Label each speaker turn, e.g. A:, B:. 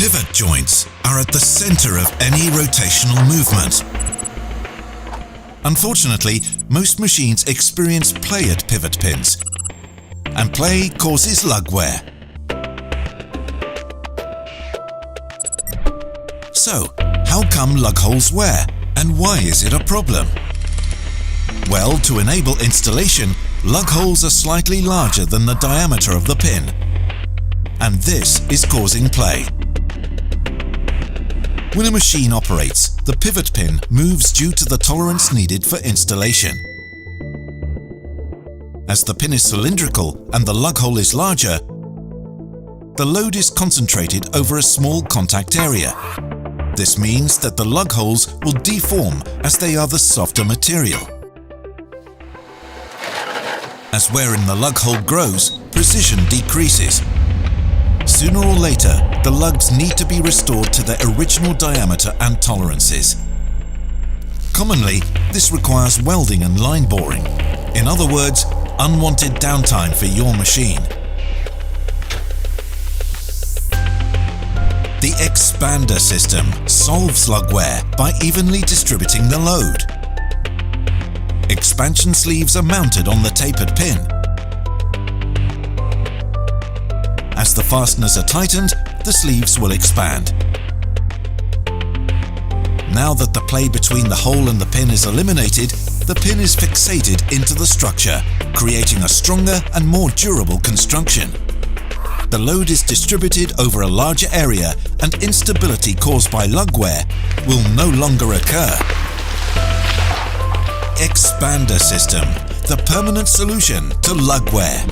A: Pivot joints are at the center of any rotational movement. Unfortunately, most machines experience play at pivot pins, and play causes lug wear. So, how come lug holes wear, and why is it a problem? Well, to enable installation, lug holes are slightly larger than the diameter of the pin, and this is causing play. When a machine operates, the pivot pin moves due to the tolerance needed for installation. As the pin is cylindrical and the lug hole is larger, the load is concentrated over a small contact area. This means that the lug holes will deform as they are the softer material. As wear in the lug hole grows, precision decreases. Sooner or later, the lugs need to be restored to their original diameter and tolerances. Commonly, this requires welding and line boring. In other words, unwanted downtime for your machine. The expander system solves lug wear by evenly distributing the load. Expansion sleeves are mounted on the tapered pin. As the fasteners are tightened, the sleeves will expand. Now that the play between the hole and the pin is eliminated, the pin is fixated into the structure, creating a stronger and more durable construction. The load is distributed over a larger area, and instability caused by lug wear will no longer occur. Expander system, the permanent solution to lug wear.